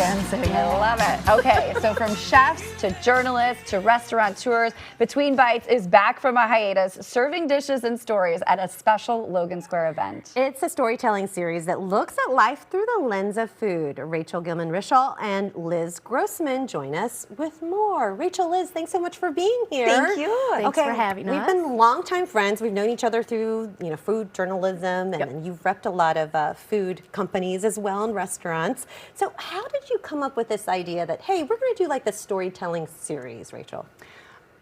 dancing. I love it. Okay, so from chefs to journalists to restaurateurs, Between Bites is back from a hiatus, serving dishes and stories at a special Logan Square event. It's a storytelling series that looks at life through the lens of food. Rachel Gilman-Rishall and Liz Grossman join us with more. Rachel, Liz, thanks so much for being here. Thank you. Thanks for having us. We've been longtime friends. We've known each other through, food journalism, and then you've repped a lot of food companies as well and restaurants. So how did you come up with this idea that, hey, we're going to do like this storytelling series, Rachel?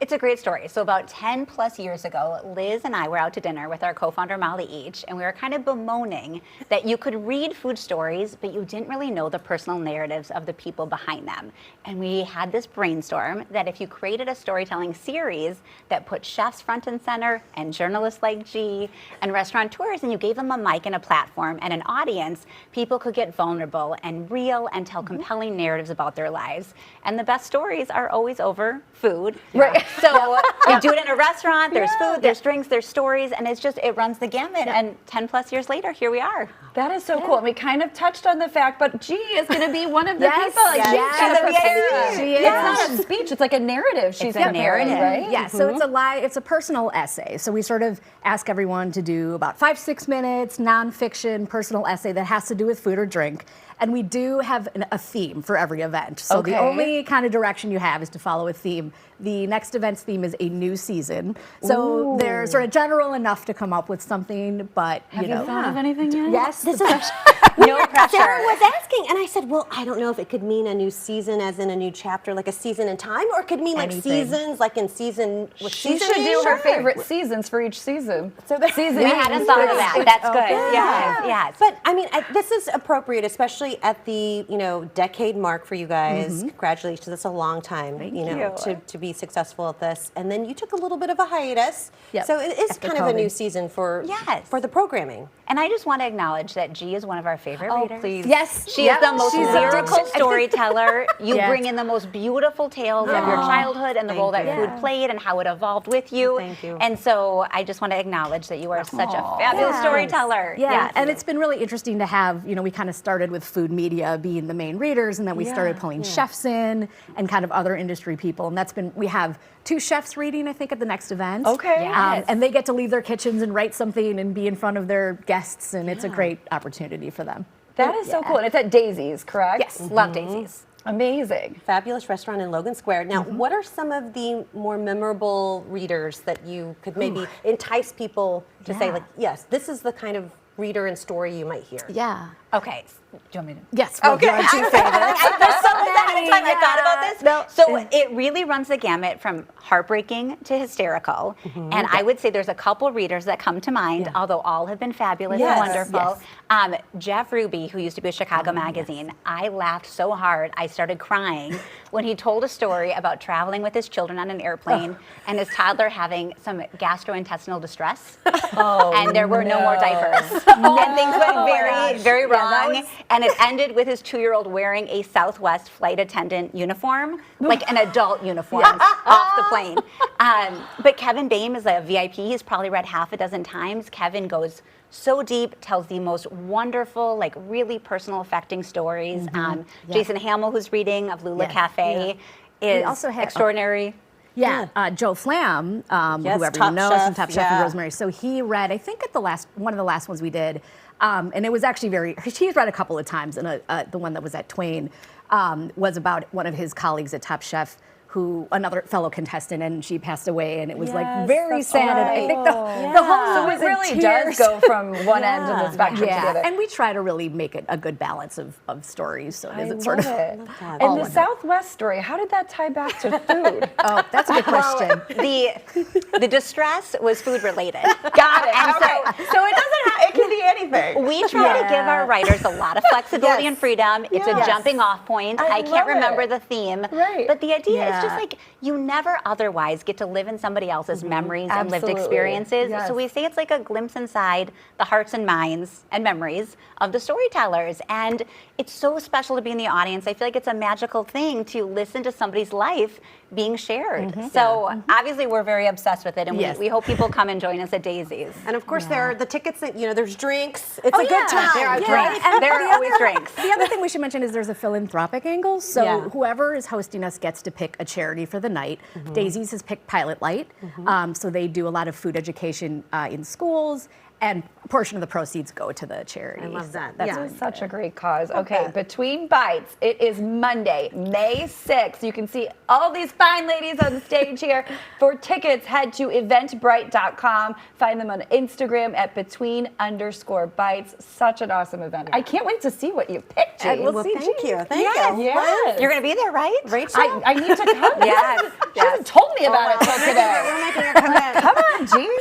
It's a great story. So about 10 plus years ago, Liz and I were out to dinner with our co-founder Molly Each, and we were kind of bemoaning that you could read food stories, but you didn't really know the personal narratives of the people behind them. And we had this brainstorm that if you created a storytelling series that put chefs front and center and journalists like G and restaurateurs, and you gave them a mic and a platform and an audience, people could get vulnerable and real and tell compelling narratives about their lives. And the best stories are always over food. Right. So we do it in a restaurant, there's food, there's drinks, there's stories, and it runs the gamut. And 10 plus years later, here we are. That is so cool. And we kind of touched on the fact, but G is going to be one of the people. Like, yes. she's She's going to prepare. She is. It's not a speech, it's like a narrative. She's a preparing, narrative. right? Yeah, so it's a personal essay. So we sort of ask everyone to do about 5-6 minutes, nonfiction, personal essay that has to do with food or drink. And we do have a theme for every event. So the only kind of direction you have is to follow a theme. The next event's theme is a new season. So they're sort of general enough to come up with something, but Have you thought of anything yet? Yes, this is No pressure. Sarah was asking, and I said, well, I don't know if it could mean a new season as in a new chapter, like a season in time, or it could mean like seasons, like in season. She should do her favorite seasons for each season. So the season. We hadn't thought of that. That's good. Yes. But I mean, this is appropriate, especially at the decade mark for you guys. Congratulations, that's a long time. Thank you. To be successful at this, and then you took a little bit of a hiatus. Yep. So it is After kind of a COVID. new season for the programming. And I just want to acknowledge that G is one of our favorite readers. Please. yes, She is the most she's lyrical storyteller. You Yeah. bring in the most beautiful tales of your childhood and the role that food played and how it evolved with you. Thank you. And so I just want to acknowledge that you are such a fabulous storyteller. Yeah, Yes. and it's been really interesting to have, we kind of started with food media being the main readers, and then we started pulling chefs in and kind of other industry people. And we have 2 chefs reading, I think, at the next event. Okay. Yes. And they get to leave their kitchens and write something and be in front of their guests, and it's a great opportunity for them. That is so cool. And it's at Daisy's, correct? Yes. Love Daisy's. Amazing. Fabulous restaurant in Logan Square. Now, what are some of the more memorable readers that you could maybe entice people to say, like, yes, this is the kind of reader and story you might hear? Yeah. Okay. Do you want me to? Yes. Well, Okay. okay. 2 favorites. There's so many time I thought about this. No. So it really runs the gamut from heartbreaking to hysterical. And I would say there's a couple readers that come to mind, although all have been fabulous and wonderful. Jeff Ruby, who used to be a Chicago Magazine, I laughed so hard I started crying when he told a story about traveling with his children on an airplane and his toddler having some gastrointestinal distress. And there were no more diapers. And things went very, very wrong. And it ended with his 2-year-old wearing a Southwest flight attendant uniform, like an adult uniform, off the plane. But Kevin Bame is a VIP. He's probably read half a dozen times. Kevin goes so deep, tells the most wonderful, like really personal, affecting stories. Jason Hamill, who's reading of Lula Cafe, is also had- extraordinary. Yeah, Joe Flam, who everyone Top knows Chef, from Top Chef and Rosemary. So he read, I think, at one of the last ones we did, and it was actually he's read a couple of times, and the one that was at Twain was about one of his colleagues at Top Chef, another fellow contestant, and she passed away, and it was like very sad. And I think the whole So it really does go from one end of the spectrum to the other. and we try to really make it a good balance of stories, so it isn't sort of. And the Southwest story, how did that tie back to food? Oh, that's a good question. The distress was food related. Got it. And So it doesn't it can be anything. We try to give our writers a lot of flexibility and freedom. It's a jumping off point. I can't love remember it. the theme. Right. But the idea is it's just like you never otherwise get to live in somebody else's memories and lived Absolutely. experiences. Yes. So we say it's like a glimpse inside the hearts and minds and memories of the storytellers. And it's so special to be in the audience. I feel like it's a magical thing to listen to somebody's life being shared. So obviously we're very obsessed with it, and Yes. we hope people come and join us at Daisy's. And of course, there are the tickets that, there's drinks. It's a good time. There are Yeah. drinks. There are always drinks. The other thing we should mention is there's a philanthropic angle. So Yeah. whoever is hosting us gets to pick a charity for the night. Daisy's has picked Pilot Light. So they do a lot of food education in schools, and a portion of the proceeds go to the charity. I love that. That's Yeah. really Such good. a great cause. Okay, Okay. Between Bites, it is Monday, May 6th. You can see all these fine ladies on stage here. For tickets, head to eventbrite.com. Find them on Instagram at between_bites. Such an awesome event. I can't wait to see what you picked, Jean. Well, thank you. Thank you. Yes. You're going to be there, right? Rachel? I need to come. Yes. She hasn't told me about it till today. We're making a commitment. Come on, Jean.